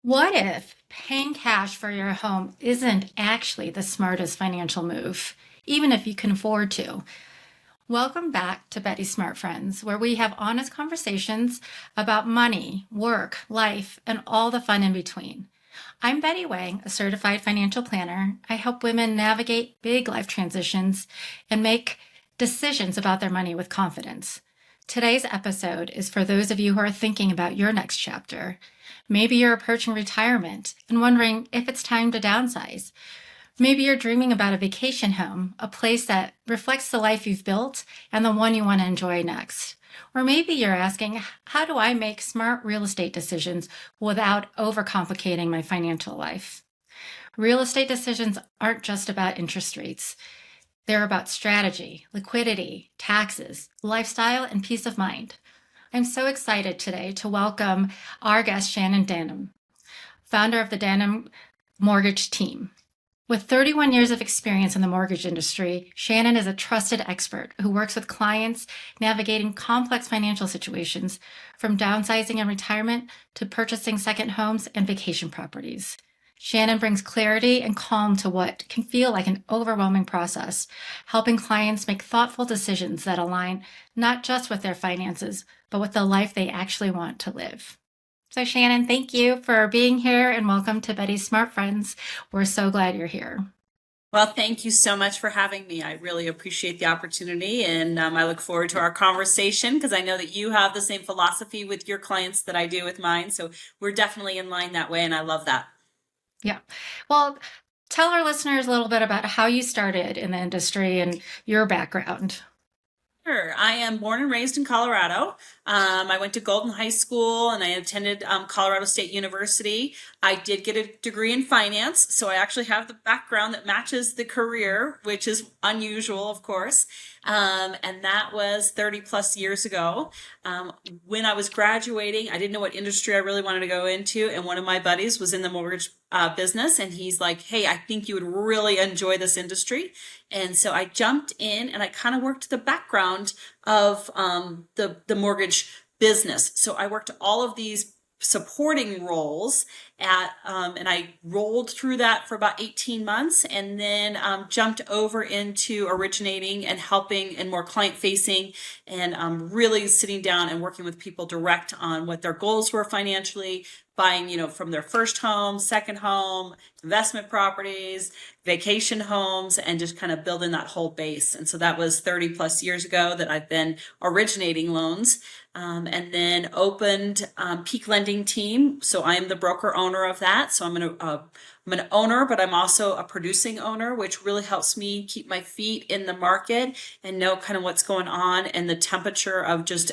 What if paying cash for your home isn't actually the smartest financial move, even if you can afford to? Welcome back to Betty Smart Friends, where we have honest conversations about money, work, life, and all the fun in between. I'm Betty Wang, a certified financial planner. I help women navigate big life transitions and make decisions about their money with confidence. Today's episode is for those of you who are thinking about your next chapter. Maybe you're approaching retirement and wondering if it's time to downsize. Maybe you're dreaming about a vacation home, a place that reflects the life you've built and the one you want to enjoy next. Or maybe you're asking, how do I make smart real estate decisions without overcomplicating my financial life? Real estate decisions aren't just about interest rates. They're about strategy, liquidity, taxes, lifestyle, and peace of mind. I'm so excited today to welcome our guest, Shannon Denham, founder of the Denham Mortgage Team. With 31 years of experience in the mortgage industry, Shannon is a trusted expert who works with clients navigating complex financial situations, from downsizing and retirement to purchasing second homes and vacation properties. Shannon brings clarity and calm to what can feel like an overwhelming process, helping clients make thoughtful decisions that align not just with their finances, but with the life they actually want to live. So, Shannon, thank you for being here and welcome to Betty's Smart Friends. We're so glad you're here. Well, thank you so much for having me. I really appreciate the opportunity, and I look forward to our conversation because I know that you have the same philosophy with your clients that I do with mine. So we're definitely in line that way, and I love that. Yeah. Well, tell our listeners a little bit about how you started in the industry and your background. Sure. I am born and raised in Colorado. I went to Golden High School and I attended Colorado State University. I did get a degree in finance, so I actually have the background that matches the career, which is unusual, of course. And that was 30 plus years ago. Um, when I was graduating, I didn't know what industry I really wanted to go into, and one of my buddies was in the mortgage business, and he's like, "Hey, I think you would really enjoy this industry." And so I jumped in and I kind of worked the background of the mortgage business. So I worked all of these supporting roles and I rolled through that for about 18 months and then jumped over into originating and helping and more client facing and really sitting down and working with people direct on what their goals were financially, buying, from their first home, second home, investment properties, vacation homes, and just kind of building that whole base. And so that was 30 plus years ago that I've been originating loans, and then opened Peak Lending Team. So I am the broker owner of that. So I'm an owner, but I'm also a producing owner, which really helps me keep my feet in the market and know kind of what's going on and the temperature of just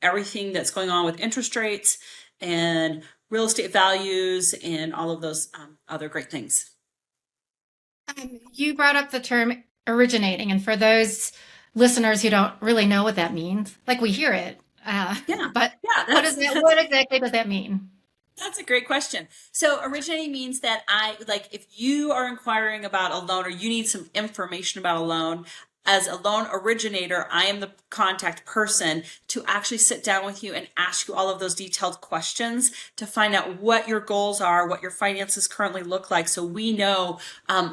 everything that's going on with interest rates and real estate values and all of those other great things. You brought up the term originating, and for those listeners who don't really know what that means, like we hear it, Yeah, but yeah, what is that? What exactly does that mean? that's a great question. So originating means that I like if you are inquiring about a loan or you need some information about a loan, as a loan originator, I am the contact person to actually sit down with you and ask you all of those detailed questions to find out what your goals are, what your finances currently look like. So we know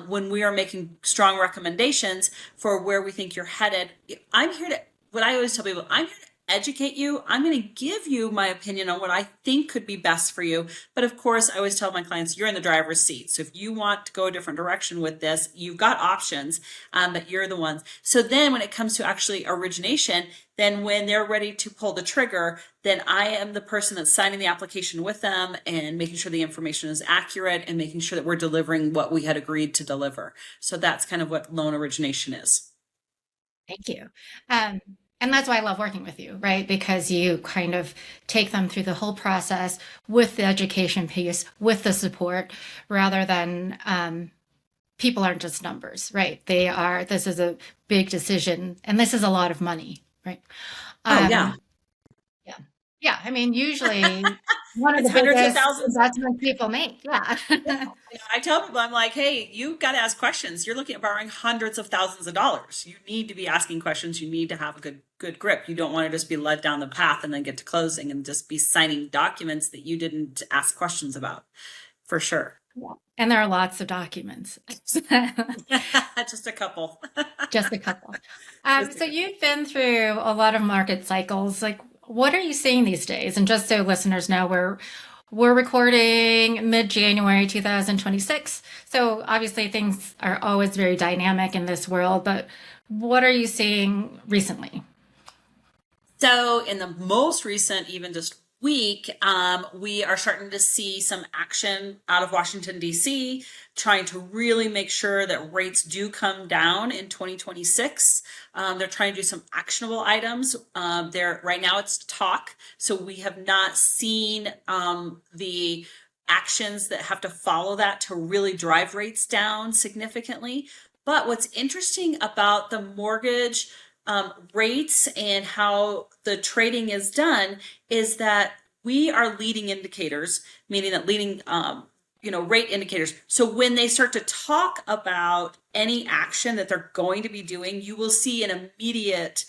when we are making strong recommendations for where we think you're headed. I'm here to, what I always tell people, I'm here to educate you. I'm going to give you my opinion on what I think could be best for you. But of course, I always tell my clients, you're in the driver's seat. So if you want to go a different direction with this, you've got options, but you're the ones. So then when it comes to actually origination, then when they're ready to pull the trigger, then I am the person that's signing the application with them and making sure the information is accurate and making sure that we're delivering what we had agreed to deliver. So that's kind of what loan origination is. Thank you. Um, and that's why I love working with you, right? Because you kind of take them through the whole process with the education piece, with the support, rather than people aren't just numbers, right? This is a big decision and this is a lot of money, right? Oh, yeah. Um, yeah. Yeah, I mean, usually one of It's the hundreds of biggest thousands. investments people make. Yeah. Yeah, I tell people, I'm like, hey, you got to ask questions. You're looking at borrowing hundreds of thousands of dollars. You need to be asking questions. You need to have a good grip. You don't want to just be led down the path and then get to closing and just be signing documents that you didn't ask questions about, for sure. Yeah. And there are lots of documents. Just a couple. Just a couple. Just a So couple. you've been through a lot of market cycles. Like, what are you seeing these days? And just so listeners know, we're recording mid-January 2026. So obviously things are always very dynamic in this world, but what are you seeing recently? So in the most recent, even just week, we are starting to see some action out of Washington, D.C., trying to really make sure that rates do come down in 2026. They're trying to do some actionable items. There right now it's talk, so we have not seen the actions that have to follow that to really drive rates down significantly. But what's interesting about the mortgage rates and how the trading is done is that we are leading indicators, meaning that leading, rate indicators. So when they start to talk about any action that they're going to be doing, you will see an immediate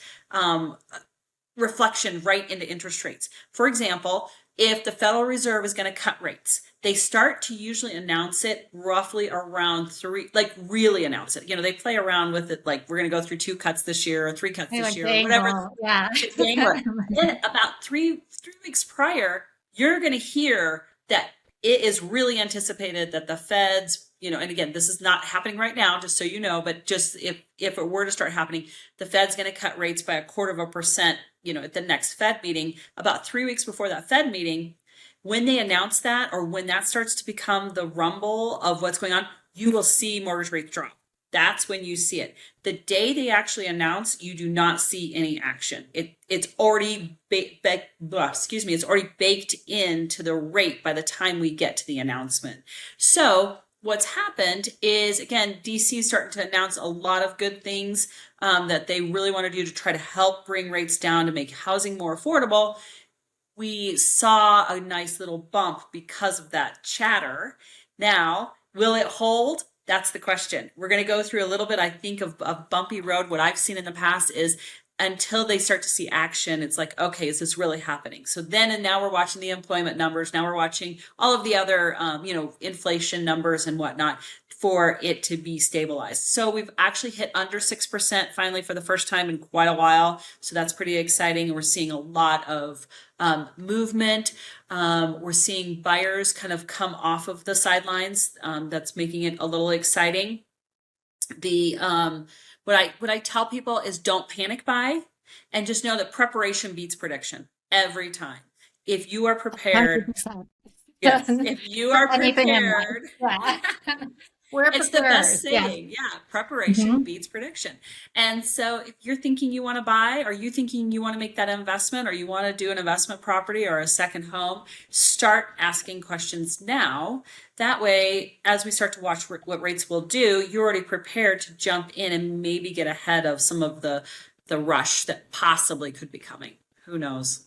reflection right into interest rates. For example, if the Federal Reserve is going to cut rates, they start to usually announce it roughly around three, like really announce it. They play around with it, like we're going to go through two cuts this year or three cuts They this like year or whatever. dangle. Yeah. Dangler. Then about three weeks prior, you're going to hear that it is really anticipated that the Feds, and again, this is not happening right now, just so you know, but just if it were to start happening, the Fed's going to cut rates by 0.25%, at the next Fed meeting. About 3 weeks before that Fed meeting, when they announce that or when that starts to become the rumble of what's going on, you will see mortgage rates drop. That's when you see it. The day they actually announce, you do not see any action. It's already it's already baked into the rate by the time we get to the announcement. So what's happened is, again, DC is starting to announce a lot of good things that they really want to do to try to help bring rates down to make housing more affordable. We saw a nice little bump because of that chatter. Now, will it hold? That's the question. We're going to go through a little bit, I think, of a bumpy road. What I've seen in the past is until they start to see action, it's like, okay, is this really happening? So then, and now we're watching the employment numbers. Now we're watching all of the other, inflation numbers and whatnot for it to be stabilized. So we've actually hit under 6% finally for the first time in quite a while. So that's pretty exciting. We're seeing a lot of movement. We're seeing buyers kind of come off of the sidelines. That's making it a little exciting. The what I tell people is don't panic buy, and just know that preparation beats prediction every time. If you are prepared, 100%. yes, if you For are anything in life. prepared, Yeah. We're it's the best prepared. Yes. saying. Yeah, preparation Mhm. beats prediction. And so if you're thinking you want to buy, or you thinking you want to make that investment, or you want to do an investment property or a second home, start asking questions now. That way, as we start to watch what rates will do, you're already prepared to jump in and maybe get ahead of some of the rush that possibly could be coming. Who knows?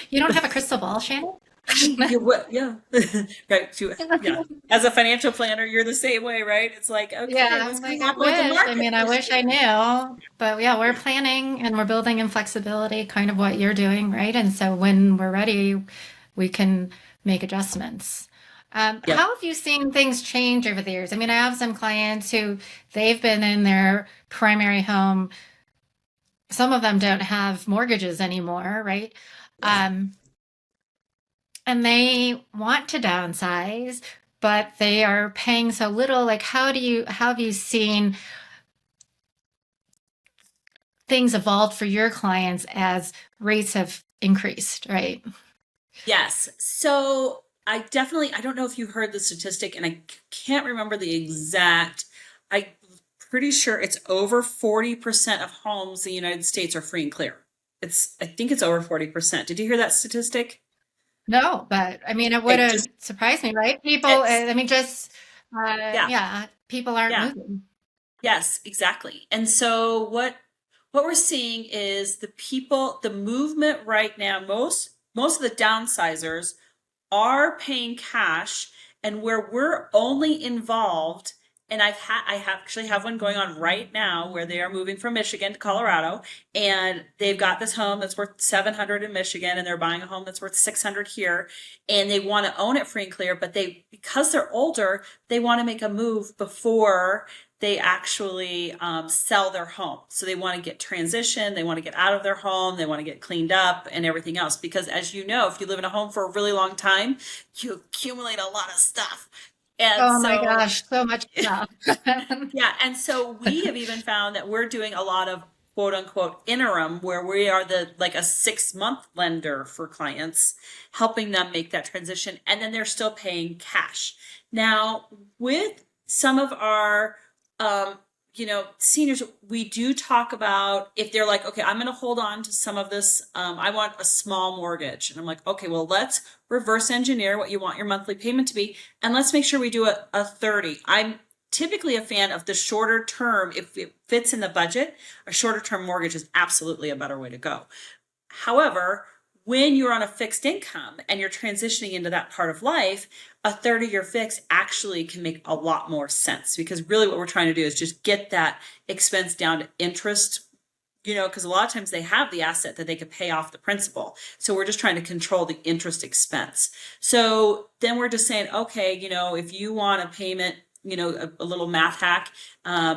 You don't have a crystal ball, Shannon? You what? Yeah, right. Yeah. As a financial planner, you're the same way, right? It's like, okay, Yeah, what's I'm going like, to I happen with the wish. I market mean, I this wish I year? knew. But yeah, we're planning and we're building in flexibility, kind of what you're doing, right? And so when we're ready, we can make adjustments. Yep. How have you seen things change over the years? I mean, I have some clients who they've been in their primary home. Some of them don't have mortgages anymore, right? Yeah. Um, and they want to downsize, but they are paying so little. Like, how have you seen things evolved for your clients as rates have increased, right? Yes. So I don't know if you heard the statistic, and I can't remember the exact. I'm pretty sure it's over 40% of homes in the United States are free and clear. I think it's over 40%. Did you hear that statistic? No, but I mean, it would It have just, surprised me, right? People, it's, I mean, just, yeah, yeah, people aren't yeah. moving. Yes, exactly. And so what what we're seeing is the movement right now, most of the downsizers are paying cash, and where we're only involved, and I actually have one going on right now where they are moving from Michigan to Colorado, and they've got this home that's worth 700 in Michigan, and they're buying a home that's worth 600 here, and they want to own it free and clear, but because they're older, they want to make a move before they actually sell their home. So they want to get transition, they want to get out of their home, they want to get cleaned up and everything else. Because as you know, if you live in a home for a really long time, you accumulate a lot of stuff. And Oh my so, gosh, so much stuff. yeah, and so we have even found that we're doing a lot of quote unquote interim where we are the like a 6 month lender for clients, helping them make that transition, and then they're still paying cash. Now, with some of our seniors, we do talk about if they're like, okay, I'm going to hold on to some of this. I want a small mortgage. And I'm like, okay, well, let's reverse engineer what you want your monthly payment to be. And let's make sure we do a 30. I'm typically a fan of the shorter term. If it fits in the budget, a shorter term mortgage is absolutely a better way to go. However, when you're on a fixed income and you're transitioning into that part of life, a 30-year fix actually can make a lot more sense, because really what we're trying to do is just get that expense down to interest, because a lot of times they have the asset that they could pay off the principal. So we're just trying to control the interest expense. So then we're just saying, okay, if you want a payment, a little math hack,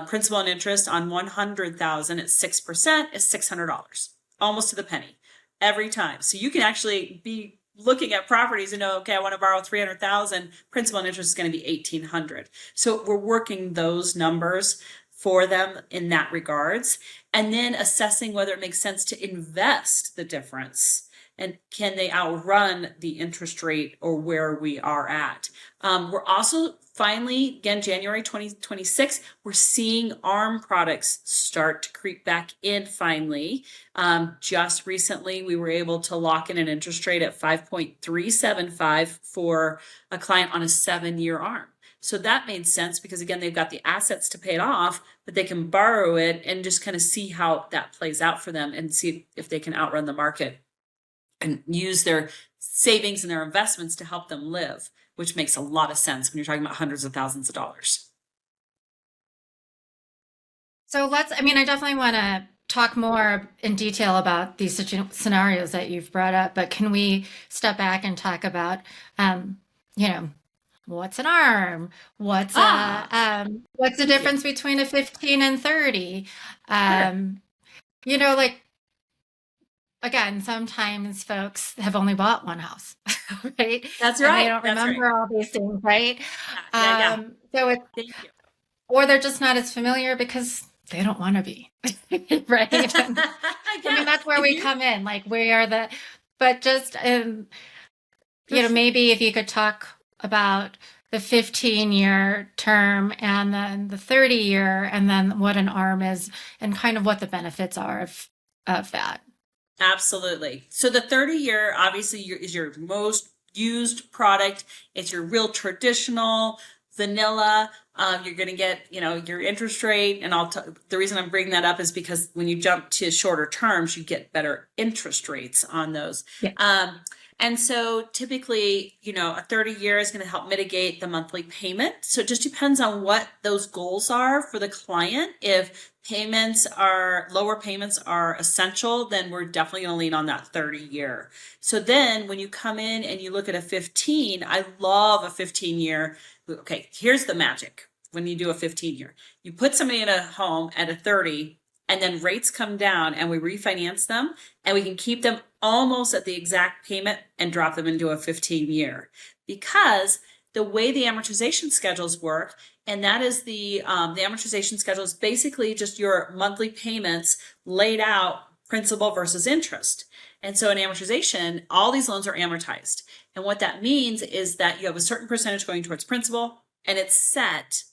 principal and interest on 100,000 at 6% is $600, almost to the penny every time. So you can actually be looking at properties and know, okay, I want to borrow 300,000, principal and interest is going to be 1,800. So we're working those numbers for them in that regards, and then assessing whether it makes sense to invest the difference, and can they outrun the interest rate or where we are at. We're also finally, again, January 2026, we're seeing ARM products start to creep back in finally. Just recently, we were able to lock in an interest rate at 5.375 for a client on a 7-year ARM. So that made sense because, again, they've got the assets to pay it off, but they can borrow it and just kind of see how that plays out for them and see if they can outrun the market and use their savings and their investments to help them live, which makes a lot of sense when you're talking about hundreds of thousands of dollars. So I definitely want to talk more in detail about these scenarios that you've brought up, but can we step back and talk about, you know, what's an arm? What's the difference between a 15 and 30? Sure. Like, again, sometimes folks have only bought one house, right? That's And they right. don't That's right. remember all these things, right? Yeah, yeah, yeah. So it's, Thank you. or they're just not as familiar because they don't want to be, right? Yeah. That's where If we you come in. Like, we are but just, for sure. maybe if you could talk about the 15-year term and then the 30-year, and then what an ARM is and kind of what the benefits are of that. Absolutely. So the 30-year obviously is your most used product. It's your real traditional vanilla. You're going to get, your interest rate, and the reason I'm bringing that up is because when you jump to shorter terms, you get better interest rates on those. Yeah. And so typically, a 30-year is going to help mitigate the monthly payment. So it just depends on what those goals are for the client. If lower payments are essential, then we're definitely going to lean on that 30-year. So then when you come in and you look at a 15, I love a 15-year. Okay, here's the magic. When you do a 15-year, you put somebody in a home at a 30, and then rates come down and we refinance them, and we can keep them almost at the exact payment and drop them into a 15-year, because the way the amortization schedules work, and that is the amortization schedule is basically just your monthly payments laid out, principal versus interest. And so in amortization, all these loans are amortized. And what that means is that you have a certain percentage going towards principal, and it's set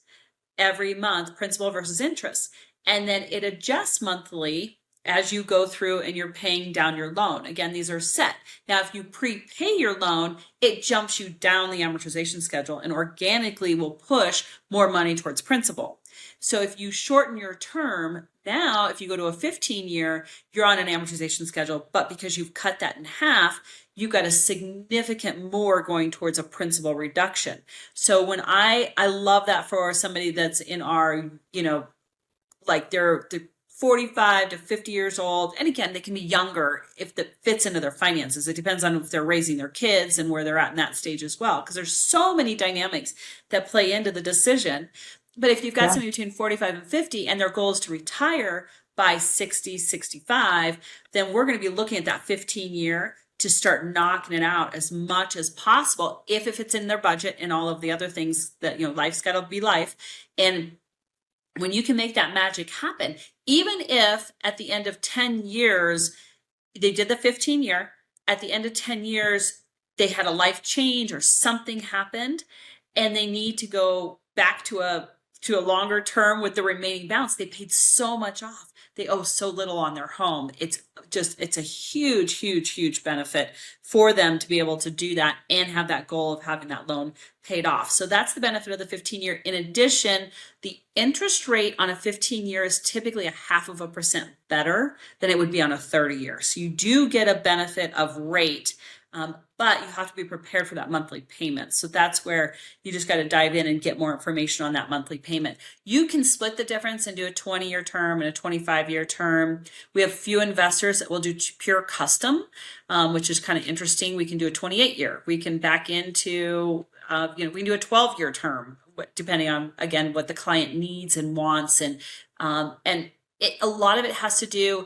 every month, principal versus interest. And then it adjusts monthly as you go through and you're paying down your loan. Again, these are set. Now, if you prepay your loan, it jumps you down the amortization schedule and organically will push more money towards principal. So if you shorten your term, now if you go to a 15-year, you're on an amortization schedule, but because you've cut that in half, you've got a significant more going towards a principal reduction. So when I love that for somebody that's in our, like they're 45 to 50 years old. And again, they can be younger if that fits into their finances. It depends on if they're raising their kids and where they're at in that stage as well. Because there's so many dynamics that play into the decision. But if you've got Yeah. somebody between 45 and 50 and their goal is to retire by 60, 65, then we're going to be looking at that 15-year to start knocking it out as much as possible if it's in their budget and all of the other things that, life's got to be life. And when you can make that magic happen, even if at the end of 10 years, they did the 15-year, at the end of 10 years, they had a life change or something happened and they need to go back to a longer term with the remaining balance. They paid so much off. They owe so little on their home. It's a huge, huge, huge benefit for them to be able to do that and have that goal of having that loan paid off. So that's the benefit of the 15-year. In addition, the interest rate on a 15-year is typically 0.5% better than it would be on a 30-year. So you do get a benefit of rate, but you have to be prepared for that monthly payment. So that's where you just got to dive in and get more information on that monthly payment. You can split the difference and do a 20-year term and a 25-year term. We have few investors that will do pure custom, which is kind of interesting. We can do a 28-year. We can back into, we can do a 12-year term, depending on, again, what the client needs and wants. And a lot of it has to do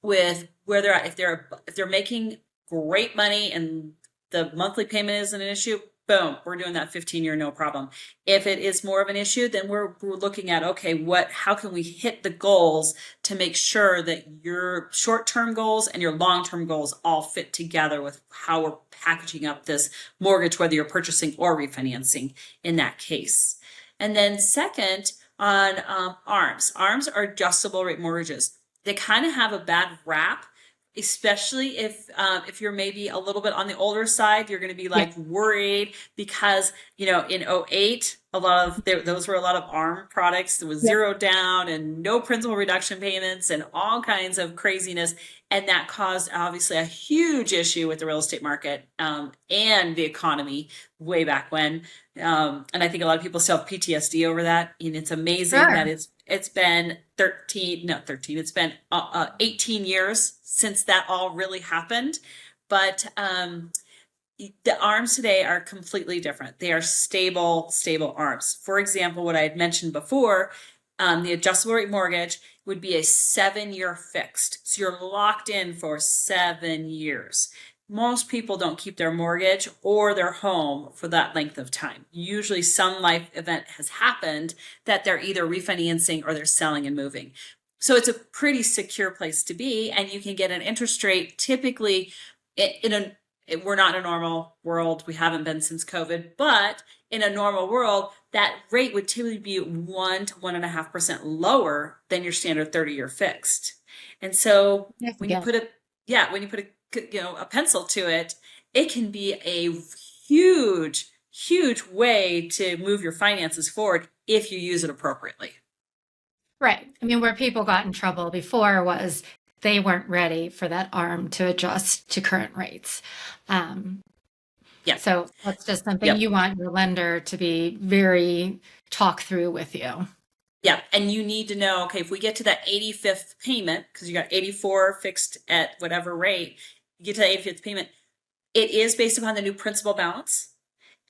with where they're at. If they're making great money and the monthly payment isn't an issue, boom, we're doing that 15-year, no problem. If it is more of an issue, then we're looking at, okay, how can we hit the goals to make sure that your short-term goals and your long-term goals all fit together with how we're packaging up this mortgage, whether you're purchasing or refinancing in that case. And then second, on ARMs. ARMs are adjustable rate mortgages. They kind of have a bad rap, especially if you're maybe a little bit on the older side. You're going to be like worried because in '08 those were a lot of ARM products. There was zero down and no principal reduction payments and all kinds of craziness, and that caused obviously a huge issue with the real estate market and the economy way back when. And I think a lot of people still have PTSD over that, and it's amazing that it's been 13, it's been 18 years since that all really happened. But the ARMs today are completely different. They are stable ARMs. For example, what I had mentioned before, the adjustable rate mortgage would be a 7-year fixed. So you're locked in for 7 years. Most people don't keep their mortgage or their home for that length of time. Usually some life event has happened that they're either refinancing or they're selling and moving. So it's a pretty secure place to be, and you can get an interest rate typically we're not in a normal world. We haven't been since COVID, but in a normal world, that rate would typically be 1 to 1.5% lower than your standard 30-year fixed. And so when you put a pencil to it, it can be a huge, huge way to move your finances forward if you use it appropriately. Right. I mean, where people got in trouble before was they weren't ready for that arm to adjust to current rates. Yeah. So that's just something Yep. you want your lender to be very talk through with you. Yeah. And you need to know, okay, if we get to that 85th payment, because you got 84 fixed at whatever rate, you get to that 85th payment, it is based upon the new principal balance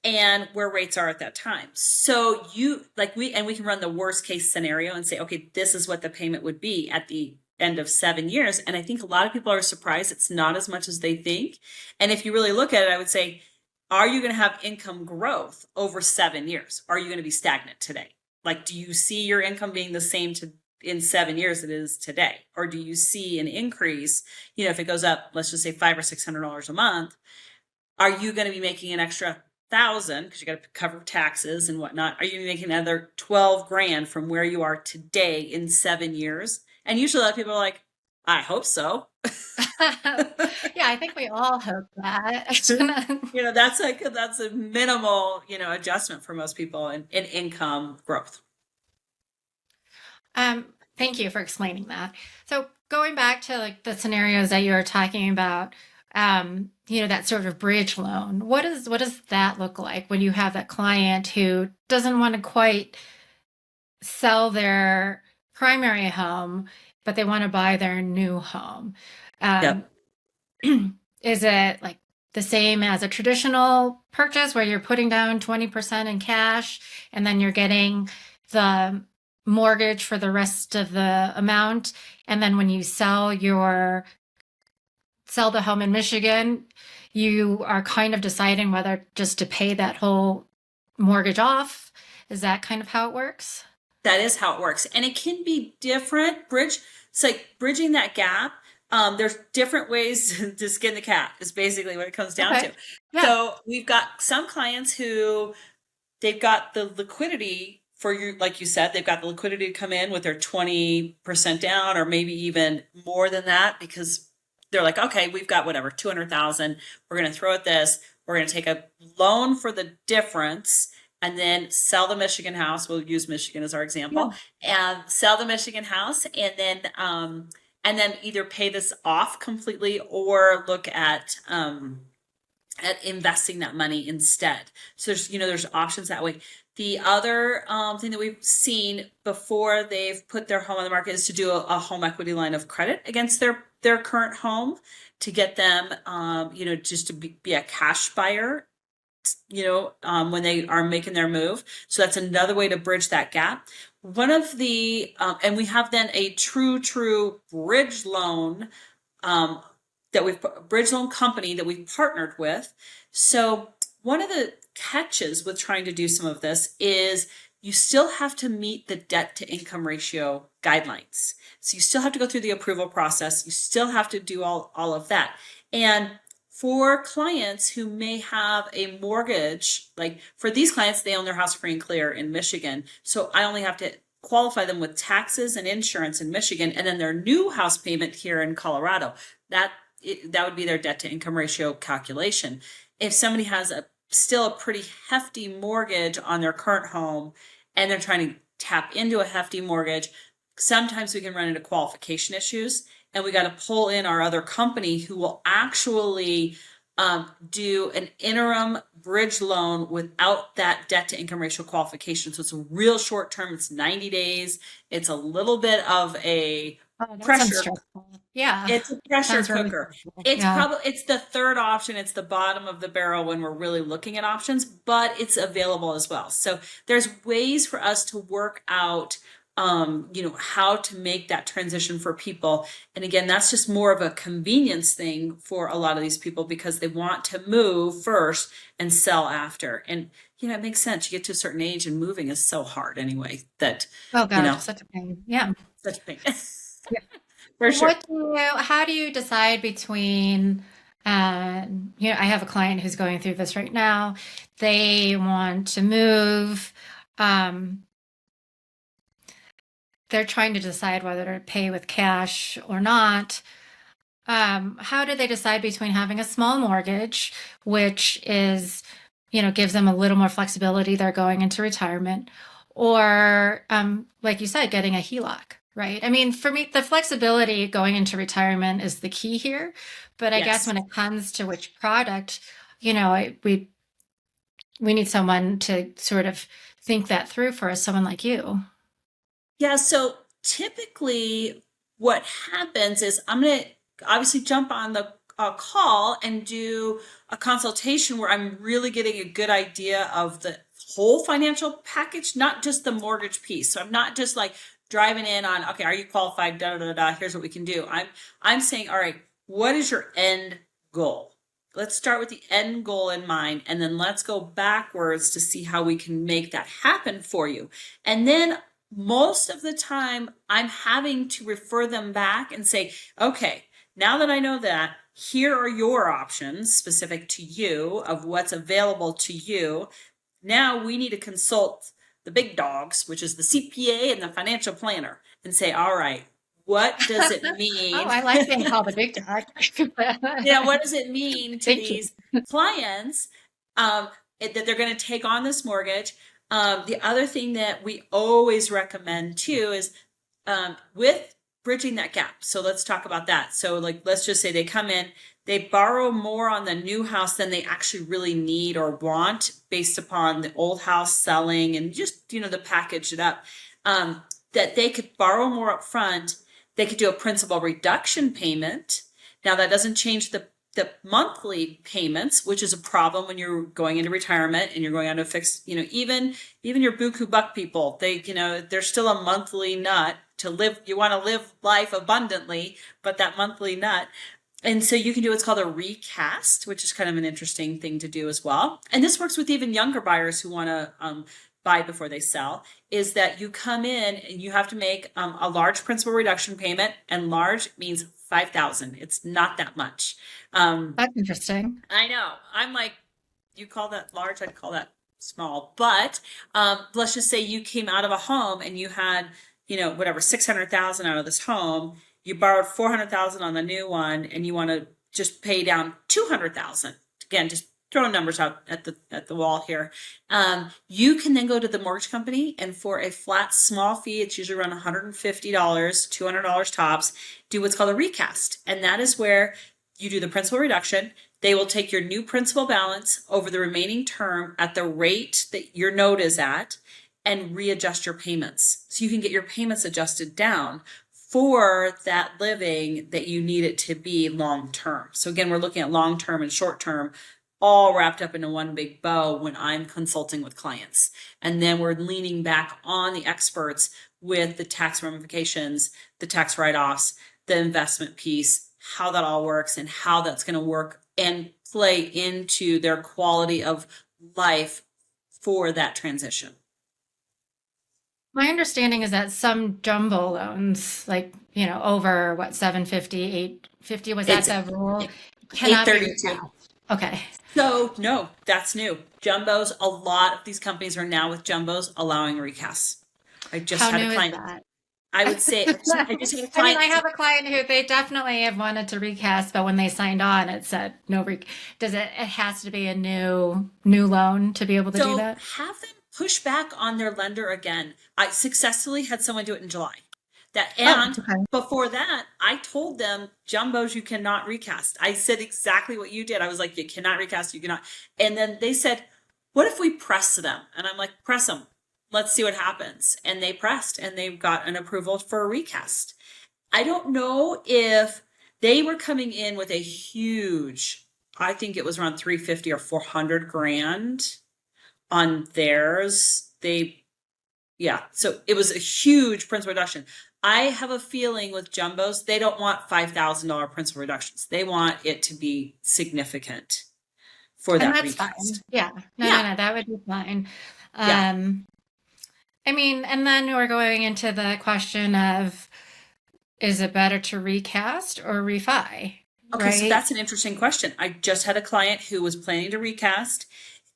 and where rates are at that time. So we can run the worst case scenario and say, okay, this is what the payment would be at the end of 7 years. And I think a lot of people are surprised it's not as much as they think. And if you really look at it, I would say, are you going to have income growth over 7 years? Are you going to be stagnant today? Like, do you see your income being the same in 7 years it is today? Or do you see an increase? If it goes up, let's just say $500 or $600 a month, are you going to be making an extra 1,000 because you got to cover taxes and whatnot? Are you making another 12 grand from where you are today in 7 years? And usually a lot of people are like, I hope so. Yeah, I think we all hope that. That's a minimal, adjustment for most people in income growth. Um, Thank you for explaining that. So going back to like the scenarios that you were talking about, that sort of bridge loan, what does that look like when you have that client who doesn't want to quite sell their primary home, but they want to buy their new home? Um, Yep. is it like the same as a traditional purchase where you're putting down 20% in cash and then you're getting the mortgage for the rest of the amount? And then when you sell the home in Michigan, you are kind of deciding whether just to pay that whole mortgage off. Is that kind of how it works? That is how it works. And it can be different. It's like bridging that gap. There's different ways to skin the cat, is basically what it comes down Okay. to. Yeah. So we've got some clients who they've got the liquidity for you, like you said, they've got the liquidity to come in with their 20% down or maybe even more than that because they're like, okay, we've got whatever, 200,000. We're going to throw at this. We're going to take a loan for the difference and then sell the Michigan house. We'll use Michigan as our example Yeah. and sell the Michigan house and then either pay this off completely or look at investing that money instead. So there's options that way. The other thing that we've seen before they've put their home on the market is to do a home equity line of credit against their current home to get them, just to be a cash buyer, when they are making their move. So that's another way to bridge that gap. One of the, and we have then a true bridge loan um, bridge loan company that we've partnered with. So one of the catches with trying to do some of this is you still have to meet the debt to income ratio guidelines. So you still have to go through the approval process. You still have to do all of that. And for clients who may have a mortgage, like for these clients, they own their house free and clear in Michigan. So I only have to qualify them with taxes and insurance in Michigan, and then their new house payment here in Colorado. That would be their debt to income ratio calculation. If somebody has still a pretty hefty mortgage on their current home and they're trying to tap into a hefty mortgage, sometimes we can run into qualification issues, and we got to pull in our other company who will actually do an interim bridge loan without that debt to income ratio qualification. So it's a real short term, it's 90 days. It's a little bit of a Oh, that sounds pressure stressful. Yeah. it's a pressure Sounds really cooker. stressful. It's Yeah. probably it's the third option. It's the bottom of the barrel when we're really looking at options, but it's available as well. So there's ways for us to work out how to make that transition for people. And again, that's just more of a convenience thing for a lot of these people because they want to move first and sell after. And it makes sense. You get to a certain age and moving is so hard anyway that, Oh you God, know, such a pain. Yeah. such a pain. Yeah. For sure. How do you decide between, I have a client who's going through this right now. They want to move. Um, they're trying to decide whether to pay with cash or not. How do they decide between having a small mortgage, which gives them a little more flexibility? They're going into retirement, or, like you said, getting a HELOC, right? I mean, for me, the flexibility going into retirement is the key here. But I guess Yes. when it comes to which product, we need someone to sort of think that through for us, someone like you. Yeah, so typically what happens is I'm going to obviously jump on the call and do a consultation where I'm really getting a good idea of the whole financial package, not just the mortgage piece. So I'm not just like driving in on, okay, are you qualified? Da da da da. Here's what we can do. I'm saying, all right, what is your end goal? Let's start with the end goal in mind, and then let's go backwards to see how we can make that happen for you. And then most of the time I'm having to refer them back and say, okay, now that I know that, here are your options specific to you of what's available to you. Now we need to consult the big dogs, which is the CPA and the financial planner, and say, all right, what does it Oh, mean? I like being called a big dog. What does it mean to Thank you. these clients that they're going to take on this mortgage? The other thing that we always recommend too is with bridging that gap. So let's talk about that. So like, let's just say they come in, they borrow more on the new house than they actually really need or want based upon the old house selling and just, to package it up. That they could borrow more up front. They could do a principal reduction payment. Now that doesn't change the monthly payments, which is a problem when you're going into retirement and you're going on to fix, even your buku buck people, they're still a monthly nut to live. You want to live life abundantly, but that monthly nut. And so you can do what's called a recast, which is kind of an interesting thing to do as well. And this works with even younger buyers who want to buy before they sell, is that you come in and you have to make a large principal reduction payment, and large means 5,000. It's not that much. That's interesting. I know. I'm like, you call that large? I'd call that small. But let's just say you came out of a home and you had, whatever, 600,000 out of this home. You borrowed 400,000 on the new one, and you want to just pay down 200,000. Again, just throwing numbers out at the wall here. You can then go to the mortgage company, and for a flat small fee, it's usually around $150, $200 tops, do what's called a recast. And that is where you do the principal reduction. They will take your new principal balance over the remaining term at the rate that your note is at and readjust your payments. So you can get your payments adjusted down for that living that you need it to be long term. So again, we're looking at long term and short term all wrapped up into one big bow when I'm consulting with clients. And then we're leaning back on the experts with the tax ramifications, the tax write-offs, the investment piece, how that all works and how that's going to work and play into their quality of life for that transition. My understanding is that some jumbo loans, like, over what, 750, 850, was that It's the rule? Cannot be 832. recast. Okay. So no, that's new. Jumbos, a lot of these companies are now with jumbos allowing recasts. I just How had new a is client. that? I would say I just had a I mean, client. I have a client who they definitely have wanted to recast, but when they signed on, it said no does it has to be a new loan to be able to do So that? have them push back on their lender again. I successfully had someone do it in July. That Oh, and okay. before that, I told them jumbos you cannot recast. I said exactly what you did. I was like, you cannot recast, you cannot. And then they said, what if we press them? And I'm like, press them. Let's see what happens. And they pressed and they got an approval for a recast. I don't know if they were coming in with a huge, I think it was around 350 or 400 grand on theirs. Yeah, so it was a huge principal reduction. I have a feeling with jumbos, they don't want $5,000 principal reductions. They want it to be significant for And that that's fine. recast. Yeah. No, Yeah, no, no, that would be fine. yeah. Um, I mean, and then we're going into the question of, is it better to recast or refi, Okay, so right? that's an interesting question. I just had a client who was planning to recast,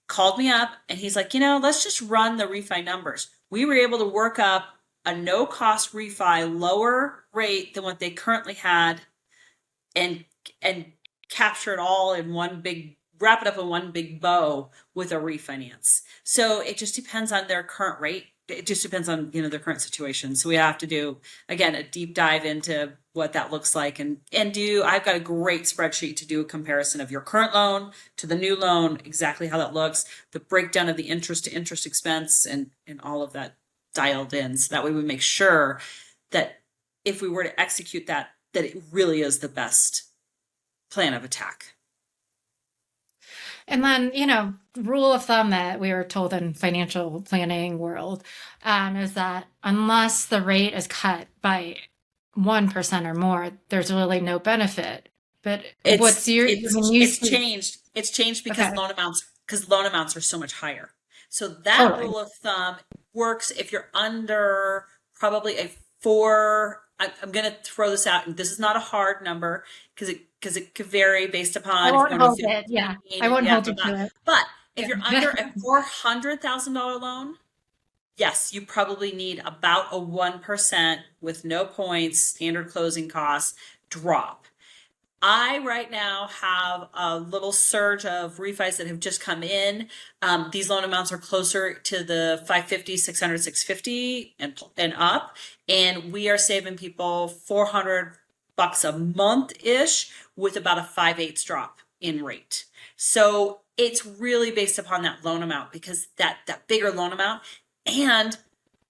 called me up, and he's like, let's just run the refi numbers. We were able to work up a no cost refi, lower rate than what they currently had, and and capture it all in one big, wrap it up in one big bow with a refinance. So it just depends on their current rate. It just depends on their current situation. So we have to do again a deep dive into what that looks like, and do I've got a great spreadsheet to do a comparison of your current loan to the new loan, exactly how that looks, the breakdown of the interest to interest expense, and all of that dialed in. So that way we make sure that if we were to execute that, that it really is the best plan of attack. And then, rule of thumb that we were told in financial planning world is that unless the rate is cut by 1% or more, there's really no benefit. But what's It's your, I mean, it's you it's speak, changed. It's changed okay, because loan amounts are so much higher. So that totally. rule of thumb works if you're under probably a four. I'm going to throw this out, and this is not a hard number because it could vary based I upon if you're won't going to hold 15 it. Yeah, I and won't yeah, hold blah, you blah. to it. But if you're Yeah. under a $400,000 loan, yes, you probably need about a 1% with no points, standard closing costs drop. I right now have a little surge of refis that have just come in. These loan amounts are closer to the 550, 600, 650 and up. And we are saving people 400 bucks a month ish with about a 5/8 drop in rate. So it's really based upon that loan amount because that bigger loan amount, and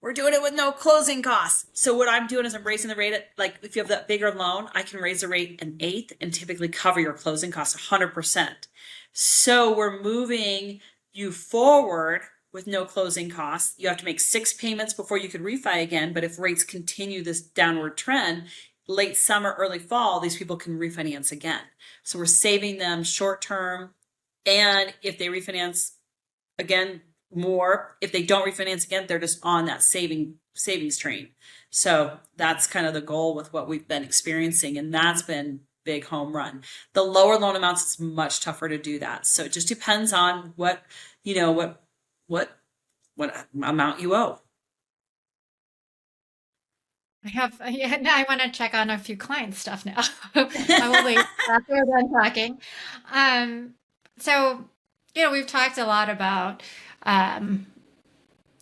we're doing it with no closing costs. So what I'm doing is I'm raising the rate at, like, if you have that bigger loan, I can raise the rate an eighth and typically cover your closing costs 100%. So we're moving you forward with no closing costs. You have to make 6 payments before you could refi again. But if rates continue this downward trend, late summer, early fall, these people can refinance again. So we're saving them short term. And if they refinance again, more. If they don't refinance again, they're just on that savings train. So that's kind of the goal with what we've been experiencing, and that's been big home run. The lower loan amounts, it's much tougher to do that. So it just depends on what, what amount you owe. Yeah, now I want to check on a few client stuff now. I will wait after we're done talking. Um, so, we've talked a lot about um,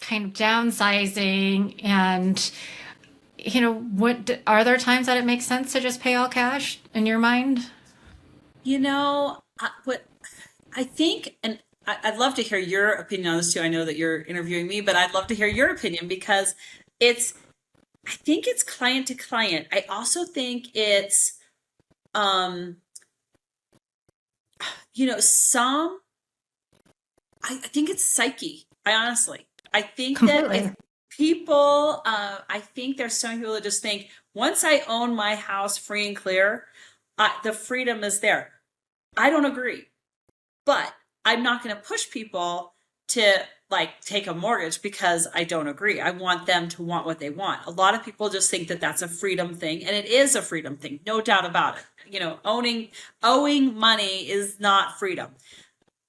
kind of downsizing and, what are there times that it makes sense to just pay all cash in your mind? What I think, and I'd love to hear your opinion on this too. I know that you're interviewing me, but I'd love to hear your opinion because it's, I think it's client to client. I also think it's, um, some, I think it's psyche. I think that if Completely. people, I think there's some people that just think once I own my house free and clear, the freedom is there. I don't agree. But I'm not going to push people to like take a mortgage because I don't agree. I want them to want what they want. A lot of people just think that that's a freedom thing, and it is a freedom thing, no doubt about it. Owing money is not freedom.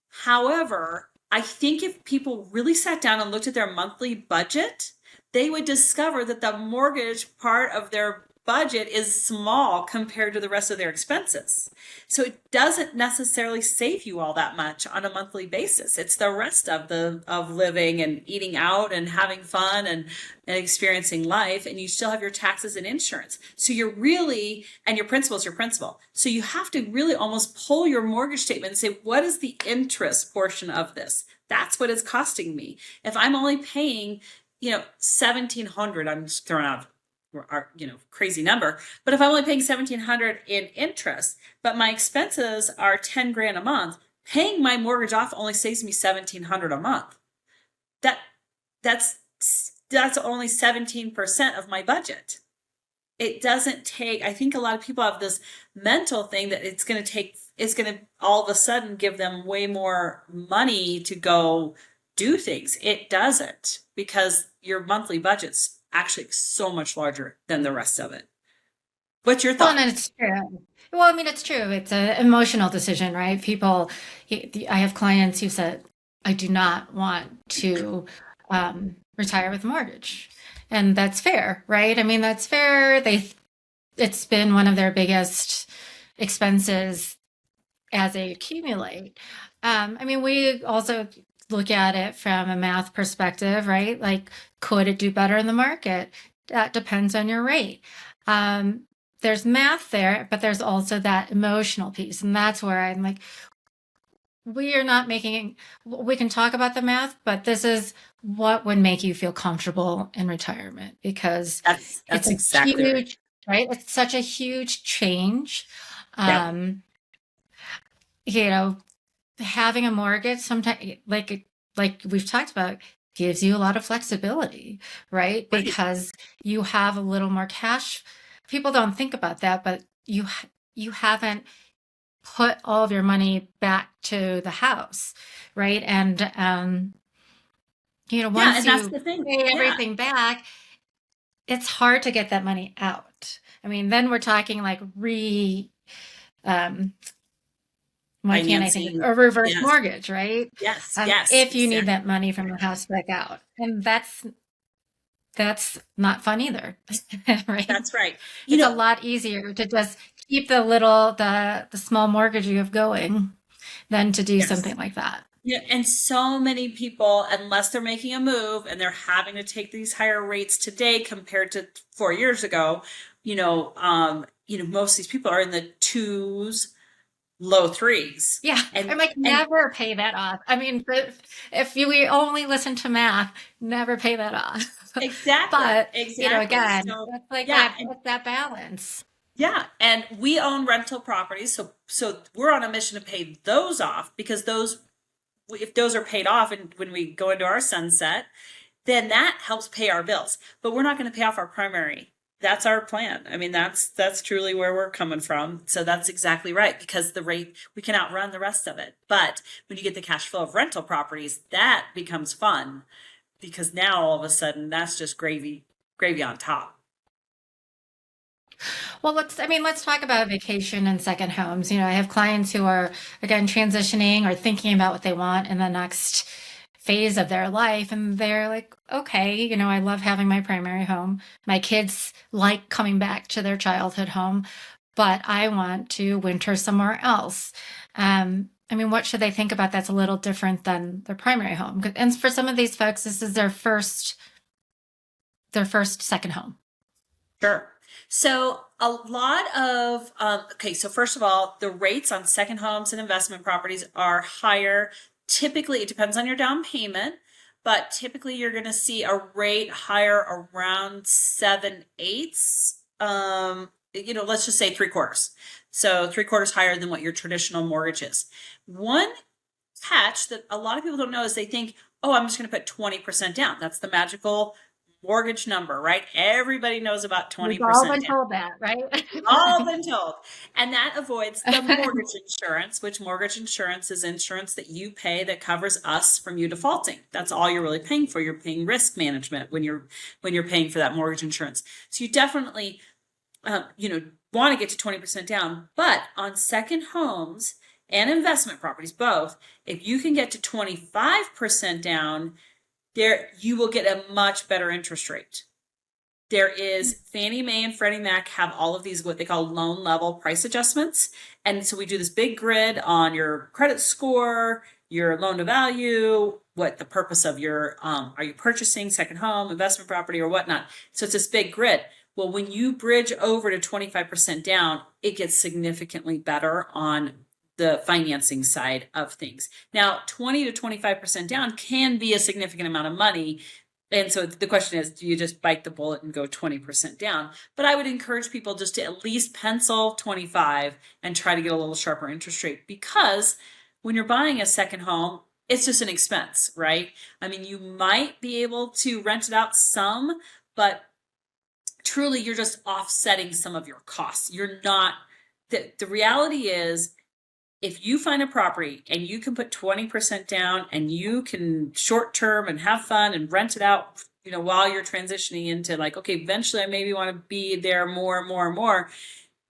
However, I think if people really sat down and looked at their monthly budget, they would discover that the mortgage part of their budget is small compared to the rest of their expenses. So it doesn't necessarily save you all that much on a monthly basis. It's the rest of the of living and eating out and having fun and experiencing life, and you still have your taxes and insurance. So you're really, and your principal is your principal. So you have to really almost pull your mortgage statement and say, what is the interest portion of this? That's what it's costing me. If I'm only paying, 1,700, I'm just throwing out our, crazy number. But if I'm only paying 1,700 in interest, but my expenses are 10 grand a month, paying my mortgage off only saves me 1,700 a month. That that's that's only 17% of my budget. It doesn't take, I think a lot of people have this mental thing that it's going to all of a sudden give them way more money to go do things. It doesn't, because your monthly budget's actually so much larger than the rest of it. What's your Well, thought? and it's true. Well, I mean, it's true. It's an emotional decision, right? I have clients who said, I do not want to retire with a mortgage. And that's fair, right? I mean, that's fair. It's been one of their biggest expenses as they accumulate. I mean, we also look at it from a math perspective, right? Like, could it do better in the market? That depends on your rate. Um, there's math there, but there's also that emotional piece. And that's where I'm like, we are not making, we can talk about the math, but this is what would make you feel comfortable in retirement because it's That's a exactly right. huge, right? It's such a huge change. Yep. Um, you know, having a mortgage sometimes like we've talked about gives you a lot of flexibility, right? Right. Because you have a little more cash. People don't think about that, but you haven't put all of your money back to the house, right? And Yeah, once and that's you the thing. pay Yeah. everything back, it's hard to get that money out. I mean, then we're talking like um why can't I think of Financing. a reverse Yes. mortgage, right? Yes. Yes. If you need Exactly. that money from the house back out. And that's not fun either, right? That's right. You It's a know, lot easier to just keep the small mortgage you have going than to do Yes. something like that. Yeah, and so many people, unless they're making a move and they're having to take these higher rates today compared to 4 years ago, most of these people are in the twos, low threes. Yeah, And I'm like, and never pay that off. I mean, if you we only listen to math, never pay that off. exactly, But, exactly. again, So it's like yeah, that balance. yeah, and we own rental properties, so we're on a mission to pay those off because those if those are paid off and when we go into our sunset, then that helps pay our bills. But we're not going to pay off our primary. That's our plan. I mean, that's truly where we're coming from. So that's exactly right because the rate we can outrun the rest of it. But when you get the cash flow of rental properties, that becomes fun because now all of a sudden that's just gravy on top. Well, let's talk about vacation and second homes. I have clients who are, again, transitioning or thinking about what they want in the next phase of their life. And they're like, okay, I love having my primary home. My kids like coming back to their childhood home, but I want to winter somewhere else. What should they think about that's a little different than their primary home? And for some of these folks, this is their first second home. Sure. So a lot of okay, so first of all, the rates on second homes and investment properties are higher. Typically, it depends on your down payment, but typically you're going to see a rate higher around 7/8. Let's just say 3/4. So 3/4 higher than what your traditional mortgage is. One catch that a lot of people don't know is they think, oh, I'm just going to put 20% down. That's the magical mortgage number, right? Everybody knows about We've all 20% been down. told that, right? We've all been told. And that avoids the mortgage insurance, which mortgage insurance is insurance that you pay that covers us from you defaulting. That's all you're really paying for. You're paying risk management when you're paying for that mortgage insurance. So you definitely want to get to 20% down, but on second homes and investment properties, both, if you can get to 25% down, there you will get a much better interest rate. There is Fannie Mae and Freddie Mac have all of these what they call loan level price adjustments. And so we do this big grid on your credit score, your loan to value, what the purpose of your are you purchasing second home, investment property, or whatnot. So it's this big grid. Well, when you bridge over to 25% down, it gets significantly better on the financing side of things. Now, 20 to 25% down can be a significant amount of money. And so the question is, do you just bite the bullet and go 20% down? But I would encourage people just to at least pencil 25 and try to get a little sharper interest rate because when you're buying a second home, it's just an expense, right? I mean, you might be able to rent it out some, but truly you're just offsetting some of your costs. You're not, the reality is if you find a property and you can put 20% down and you can short term and have fun and rent it out, while you're transitioning into like, okay, eventually I maybe want to be there more and more and more,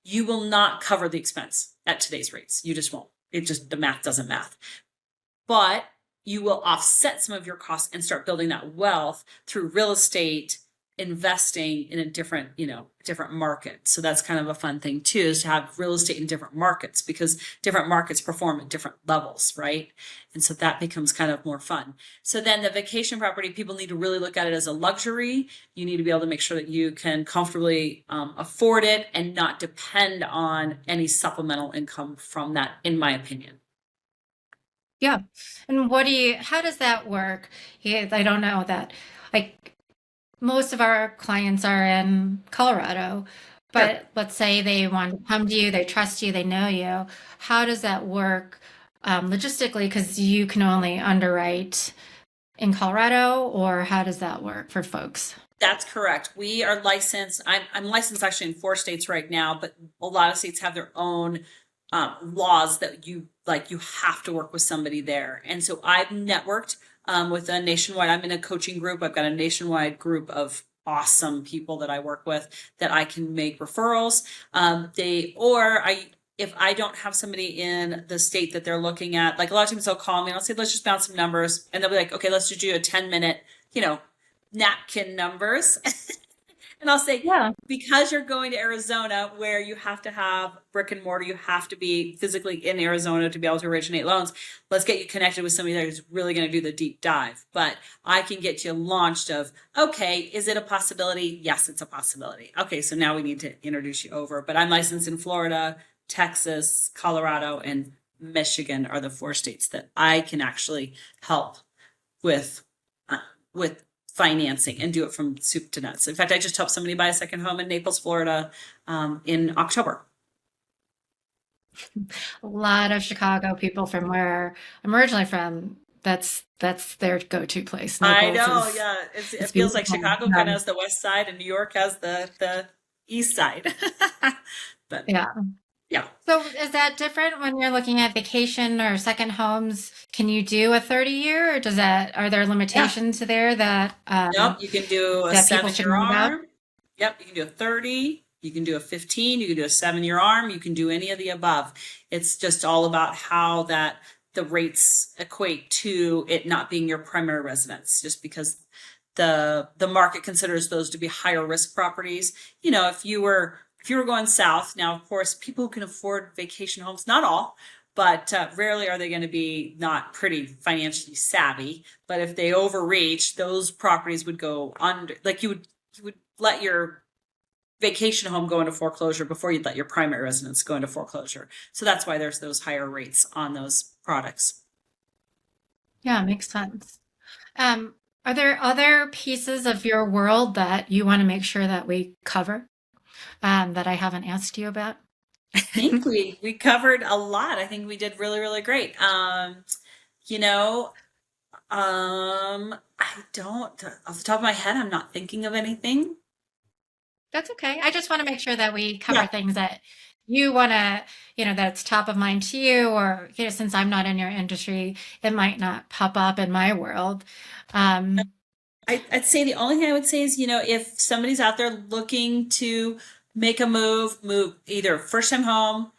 you will not cover the expense at today's rates. You just won't. The math doesn't math. But you will offset some of your costs and start building that wealth through real estate investing in a different market. So that's kind of a fun thing too, is to have real estate in different markets because different markets perform at different levels, right? And so that becomes kind of more fun. So then the vacation property, people need to really look at it as a luxury. You need to be able to make sure that you can comfortably afford it and not depend on any supplemental income from that, in my opinion. Yeah. And how does that work? Yeah, I don't know that. Like, most of our clients are in Colorado, Sure. but let's say they want to come to you, they trust you, they know you. How does that work logistically? Because you can only underwrite in Colorado, or how does that work for folks? That's correct. We are licensed. I'm licensed actually in 4 states right now, but a lot of states have their own laws that you have to work with somebody there. And so I've networked with a nationwide. I'm in a coaching group. I've got a nationwide group of awesome people that I work with that I can make referrals. If I don't have somebody in the state that they're looking at, like a lot of times they'll call me and I'll say, let's just bounce some numbers. And they'll be like, okay, let's just do a 10-minute, napkin numbers. And I'll say, Yeah. because you're going to Arizona where you have to have brick and mortar, you have to be physically in Arizona to be able to originate loans. Let's get you connected with somebody who's really going to do the deep dive. But I can get you launched of, okay, is it a possibility? Yes, it's a possibility. Okay, so now we need to introduce you over. But I'm licensed in Florida, Texas, Colorado, and Michigan are the 4 states that I can actually help with with financing and do it from soup to nuts. In fact, I just helped somebody buy a second home in Naples, Florida, in October. A lot of Chicago people from where I'm originally from, that's their go-to place. I Naples know, is yeah. it's It feels like beautiful. Chicago kind of has the west side and New York has the east side. But Yeah. yeah. So is that different when you're looking at vacation or second homes? Can you do a 30 year or are there Yeah. limitations there Nope. You can do a that people seven should year know about? arm. Yep. You can do a 30. You can do a 15. You can do a 7 year arm. You can do any of the above. It's just all about how the rates equate to it not being your primary residence, just because the market considers those to be higher risk properties. If you were going south, now of course people who can afford vacation homes, not all, but rarely are they going to be not pretty financially savvy. But if they overreach, those properties would go under. Like you would let your vacation home go into foreclosure before you'd let your primary residence go into foreclosure. So that's why there's those higher rates on those products. Yeah, makes sense. Um, are there other pieces of your world that you want to make sure that we cover that I haven't asked you about? I think we covered a lot. I think we did really, really great. You know, I don't, off the top of my head, I'm not thinking of anything. That's okay. I just want to make sure that we cover Yeah, things that you want to, that's top of mind to you, or, since I'm not in your industry, it might not pop up in my world. Um, I'd say the only thing I would say is, if somebody's out there looking to make a move either first time home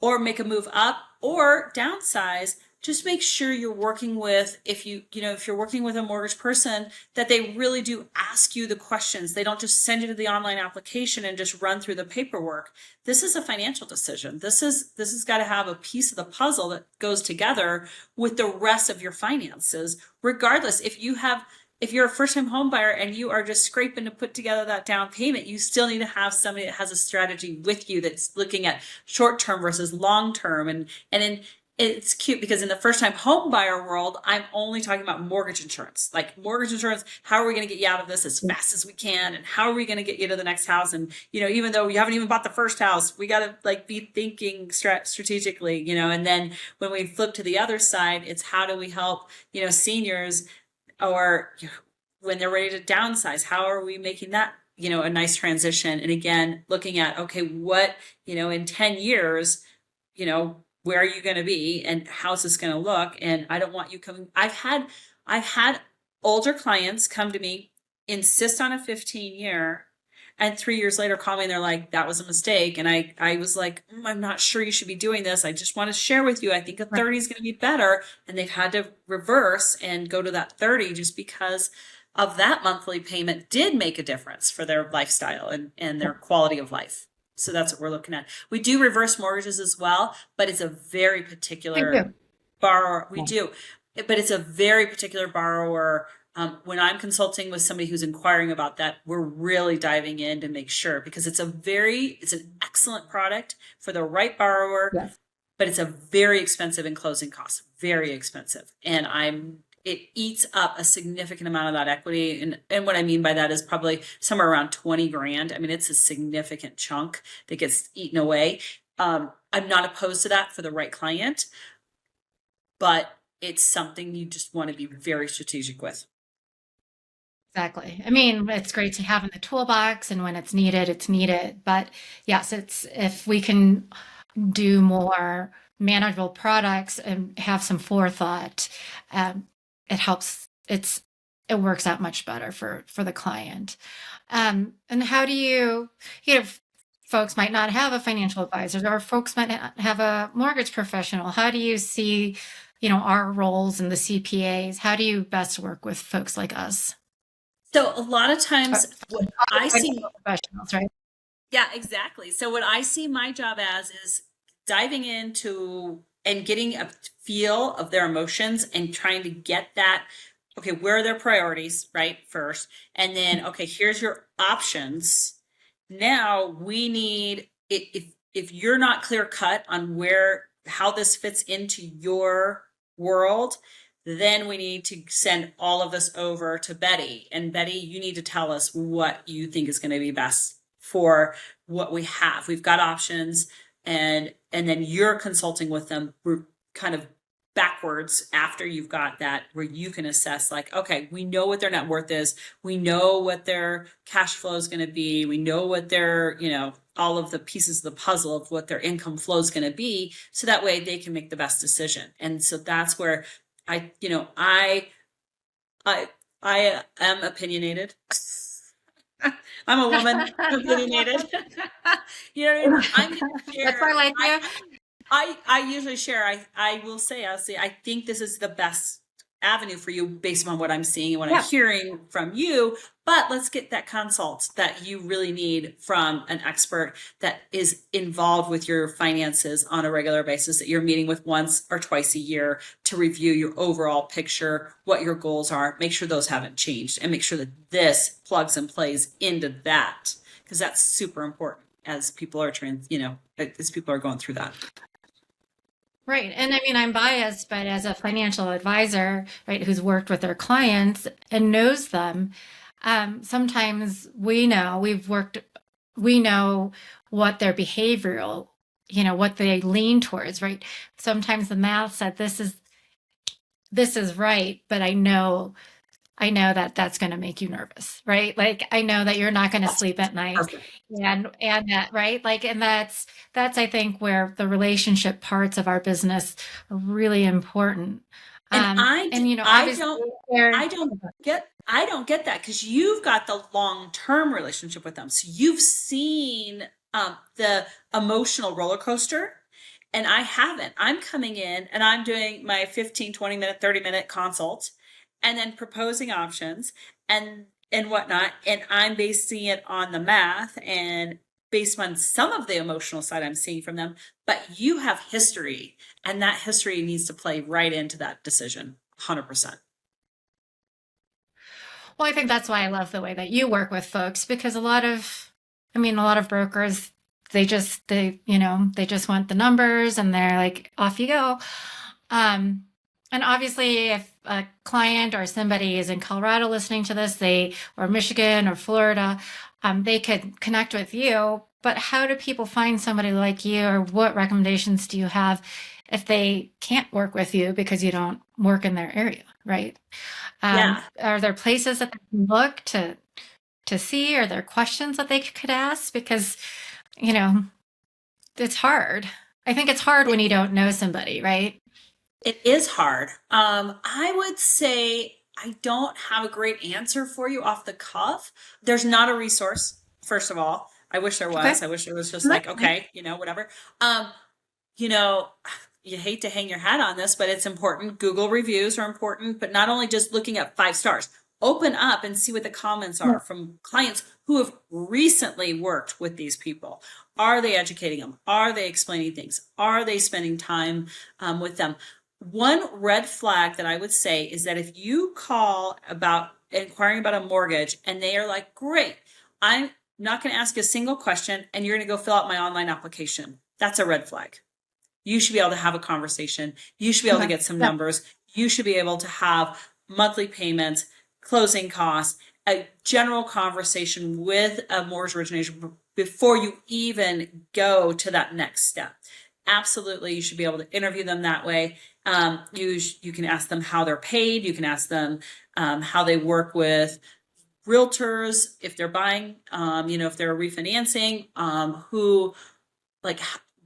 or make a move up or downsize, just make sure you're working with, if you're working with a mortgage person, that they really do ask you the questions. They don't just send you to the online application and just run through the paperwork. This is a financial decision. This has got to have a piece of the puzzle that goes together with the rest of your finances, regardless if you're a first time home buyer and you are just scraping to put together that down payment, you still need to have somebody that has a strategy with you that's looking at short term versus long term. And then it's cute because in the first time home buyer world, I'm only talking about mortgage insurance. Like mortgage insurance, how are we going to get you out of this as fast as we can? And how are we going to get you to the next house? And, even though you haven't even bought the first house, we got to like be thinking strategically, and then when we flip to the other side, it's how do we help, seniors or when they're ready to downsize, how are we making that a nice transition? And again, looking at, okay, what in 10 years, where are you going to be and how's this going to look? And I don't want you coming. I've had older clients come to me, insist on a 15-year, and 3 years later call me and they're like, that was a mistake. And I was like, I'm not sure you should be doing this. I just want to share with you. I think a right. 30 is going to be better. And they've had to reverse and go to that 30 just because of that monthly payment did make a difference for their lifestyle and their quality of life. So that's what we're looking at. We do reverse mortgages as well, but it's a very I particular do. borrower. We Yeah. do, but it's a very particular borrower. When I'm consulting with somebody who's inquiring about that, we're really diving in to make sure because it's an excellent product for the right borrower, Yes. but it's a very expensive in closing costs, very expensive. And it eats up a significant amount of that equity. And what I mean by that is probably somewhere around 20 grand. I mean, it's a significant chunk that gets eaten away. I'm not opposed to that for the right client, but it's something you just want to be very strategic with. Exactly. I mean, it's great to have in the toolbox, and when it's needed, it's needed. But yes, it's if we can do more manageable products and have some forethought, it helps. It works out much better for the client. And how do folks might not have a financial advisor, or folks might not have a mortgage professional. How do you see, our roles in the CPAs? How do you best work with folks like us? So a lot of Uh, times what I Financial see, professionals, right? yeah, exactly. So what I see my job as is diving into and getting a feel of their emotions and trying to get that, okay, where are their priorities, right? First. And then, okay, here's your options. Now we need, if you're not clear cut on where, how this fits into your world, then we need to send all of this over to Betty. And Betty, you need to tell us what you think is going to be best for what we have. We've got options, and then you're consulting with them kind of backwards after you've got that, where you can assess like, okay, we know what their net worth is, we know what their cash flow is going to be, we know what their, all of the pieces of the puzzle of what their income flow is going to be, so that way they can make the best decision. And so that's where I you know I I am opinionated. I'm a woman, opinionated. You know what I mean? I'm going to That's why share. I like you. I usually share. I will say, I'll say, I think this is the best avenue for you based on what I'm seeing and what I'm Yeah. hearing from you. But let's get that consult that you really need from an expert that is involved with your finances on a regular basis, that you're meeting with once or twice a year to review your overall picture, what your goals are, make sure those haven't changed, and make sure that this plugs and plays into that, because that's super important as people are as people are going through that. Right. And I mean, I'm biased, but as a financial advisor, right, who's worked with their clients and knows them, sometimes we know what their behavioral, what they lean towards, right? Sometimes the math said this is right, but I know that that's going to make you nervous, right? Like I know that you're not going to That's sleep at night, perfect. and that, right? Like, and that's I think where the relationship parts of our business are really important. And And I obviously don't, there. I don't get that, because you've got the long-term relationship with them. So you've seen the emotional roller coaster, and I haven't. I'm coming in and I'm doing my 15, 20 minute, 30-minute consult, and then proposing options and whatnot. And I'm basing it on the math and based on some of the emotional side I'm seeing from them. But you have history, and that history needs to play right into that decision. 100%. Well, I think that's why I love the way that you work with folks because a lot of brokers, they just want the numbers and they're like, off you go. Um, and obviously, if a client or somebody is in Colorado listening to this, or Michigan or Florida, they could connect with you. But how do people find somebody like you, or what recommendations do you have if they can't work with you because you don't work in their area, right? Yeah. Are there places that they can look to see? Are there questions that they could ask? Because, you know, it's hard. I think it's hard when you don't know somebody, right? It is hard. I would say I don't have a great answer for you off the cuff. There's not a resource, first of all. I wish there Okay. was. I wish it was just That's like, fine. okay, whatever. You know, you hate to hang your hat on this, but it's important. Google reviews are important, but not only just looking at 5 stars. Open up and see what the comments Yeah. are from clients who have recently worked with these people. Are they educating them? Are they explaining things? Are they spending time with them? One red flag that I would say is that if you call about inquiring about a mortgage and they are like, great, I'm not going to ask a single question and you're going to go fill out my online application, that's a red flag. You should be able to have a conversation. You should be able to Okay. get some Yeah. numbers. You should be able to have monthly payments, closing costs, a general conversation with a mortgage origination before you even go to that next step. Absolutely, you should be able to interview them that way. You can ask them how they're paid. You can ask them how they work with realtors if they're buying, if they're refinancing, who like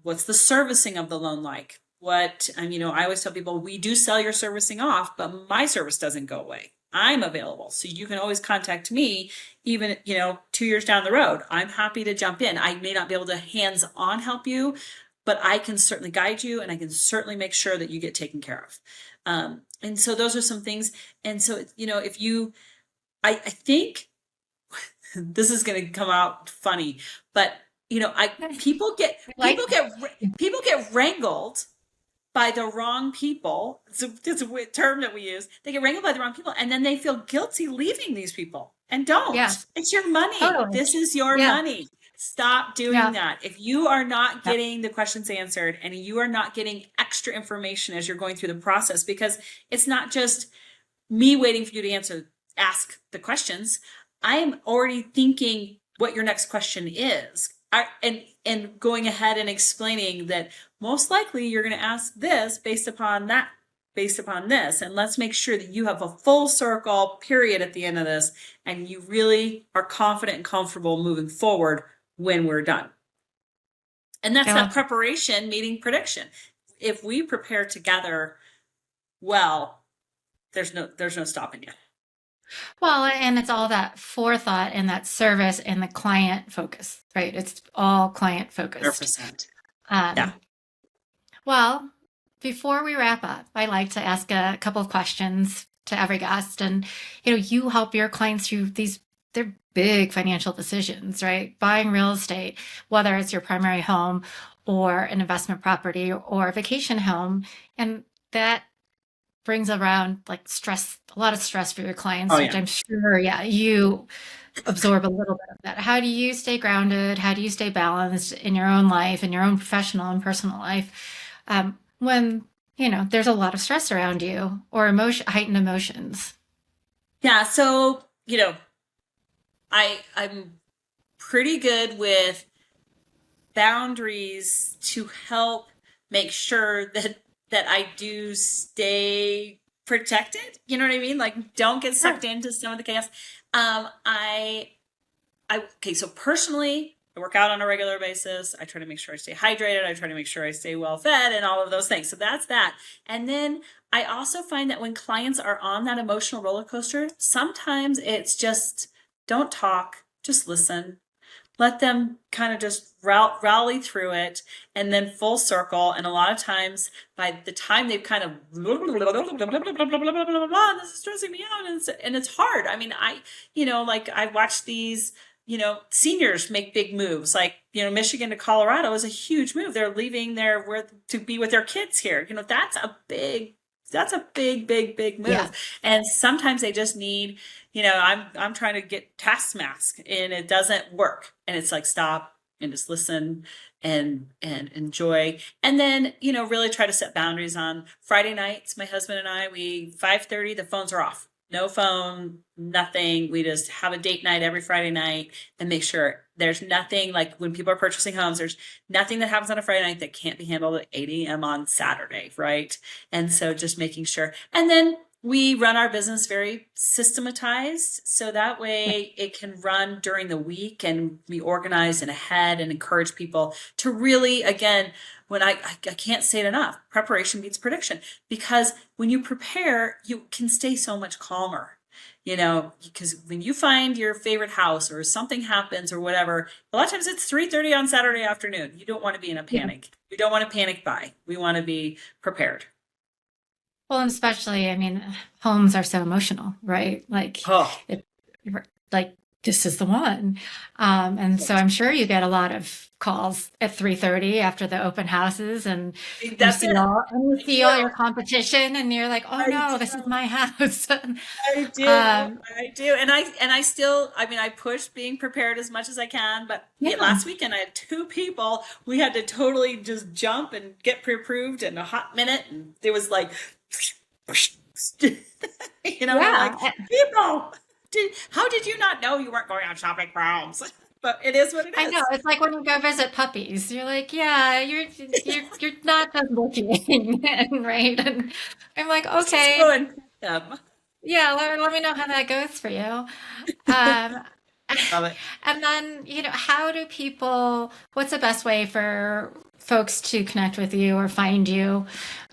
what's the servicing of the loan like, what I always tell people, we do sell your servicing off, but my service doesn't go away. I'm available, so you can always contact me, even 2 years down the road. I'm happy to jump in. I may not be able to hands on help you, but I can certainly guide you, and I can certainly make sure that you get taken care of. And so those are some things. And so if you I think this is going to come out funny, but people get Like, people get wrangled by the wrong people. It's a term that we use. They get wrangled by the wrong people, and then they feel guilty leaving these people. And don't. yes, It's your money. totally. This is your Yeah. money. Stop doing Yeah. that. If you are not Yeah. getting the questions answered and you are not getting extra information as you're going through the process, because it's not just me waiting for you to ask the questions. I am already thinking what your next question is. And going ahead and explaining that most likely you're going to ask this based upon that, based upon this. And let's make sure that you have a full circle period at the end of this, and you really are confident and comfortable moving forward when we're done. And that's Yeah. that preparation meeting prediction. If we prepare together well, there's no stopping you. Well, and it's all that forethought and that service and the client focus, right? It's all client focused. 100%. Yeah. Um, well, before we wrap up, I like to ask a couple of questions to every guest. And, you help your clients through they're big financial decisions, right? Buying real estate, whether it's your primary home or an investment property or a vacation home. And that brings around like stress, a lot of stress for your clients, Oh which yeah. I'm sure, yeah, you absorb a little bit of that. How do you stay grounded? How do you stay balanced in your own life, in your own professional and personal life, when there's a lot of stress around you or heightened emotions? Yeah. So, I'm pretty good with boundaries to help make sure that I do stay protected. You know what I mean? Like, don't get sucked Sure. into some of the chaos. Okay, so personally, I work out on a regular basis. I try to make sure I stay hydrated. I try to make sure I stay well fed and all of those things. So that's that. And then I also find that when clients are on that emotional roller coaster, sometimes it's just don't talk, just listen. Let them kind of just rally through it and then full circle. And a lot of times, by the time they've kind of this is stressing me out, and it's hard. I mean, like I watched these seniors make big moves. Like, Michigan to Colorado is a huge move. They're leaving to be with their kids here. That's a big Yeah. move. And sometimes they just need, I'm trying to get task mask and it doesn't work. And it's like, stop and just listen and enjoy. And then, really try to set boundaries on Friday nights. My husband and I, 5:30, the phones are off. No phone, nothing. We just have a date night every Friday night and make sure there's nothing, like when people are purchasing homes, there's nothing that happens on a Friday night that can't be handled at 8 a.m. on Saturday, right? And so just making sure. And then we run our business very systematized. So that way it can run during the week and be organized and ahead and encourage people to really, again, when I can't say it enough, preparation beats prediction, because when you prepare, you can stay so much calmer, because when you find your favorite house or something happens or whatever, a lot of times it's 3:30 on Saturday afternoon. You don't want to be in a Yeah. panic. You don't want to panic buy. We want to be prepared. Well, and especially, I mean, homes are so emotional, right? Like, Oh, it, like this is the one. And so I'm sure you get a lot of calls at 3:30 after the open houses, and that's it. you I see all do. your competition, and you're like, oh I no, this is do. my house. I do. um, I do. And I still, I mean, I push being prepared as much as I can, but yeah, yeah, last weekend I had two people. We had to totally just jump and get pre-approved in a hot minute. And it was like, we're like, yeah. people, how did you not know you weren't going on shopping for homes? But it is what it I know. is. It's like when you go visit puppies. You're like, yeah, you're not just looking, right? And I'm like, Let's just okay, go and pet them. yeah, let me know how that goes for you. Um, Love it. and then, how do what's the best way for folks to connect with you or find you,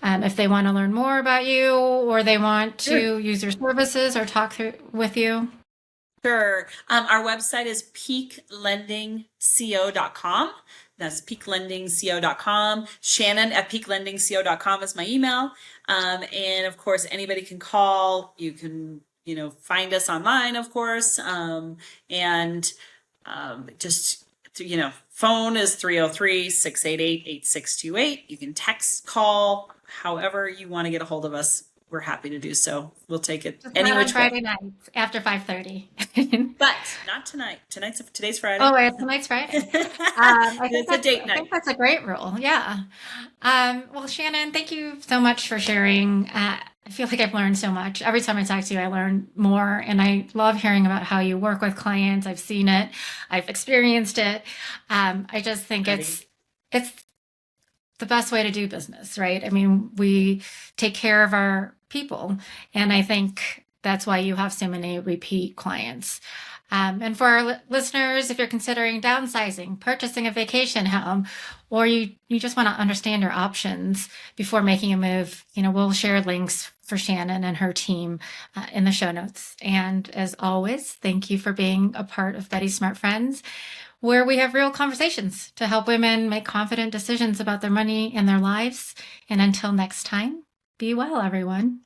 if they want to learn more about you or they want Sure. to use your services or talk through with you? Sure. Our website is peaklendingco.com. That's peaklendingco.com. Shannon at peaklendingco.com is my email. And of course, anybody can call. You can find us online, of course. And just, phone is 303-688-8628. You can text, call, however you want to get a hold of us. We're happy to do so. We'll take it Just any not on which way. Friday nights after 5:30. But not tonight. Today's Friday. Oh, tonight's Friday. It's a date I night. think that's a great rule. Yeah. Well, Shannon, thank you so much for sharing. I feel like I've learned so much. Every time I talk to you, I learn more, and I love hearing about how you work with clients. I've seen it, I've experienced it. I just think it's the best way to do business, right? I mean, we take care of our people, and I think that's why you have so many repeat clients. And for our listeners, if you're considering downsizing, purchasing a vacation home, or you just want to understand your options before making a move, we'll share links for Shannon and her team in the show notes. And as always, thank you for being a part of Betty Smart Friends, where we have real conversations to help women make confident decisions about their money and their lives. And until next time, be well, everyone.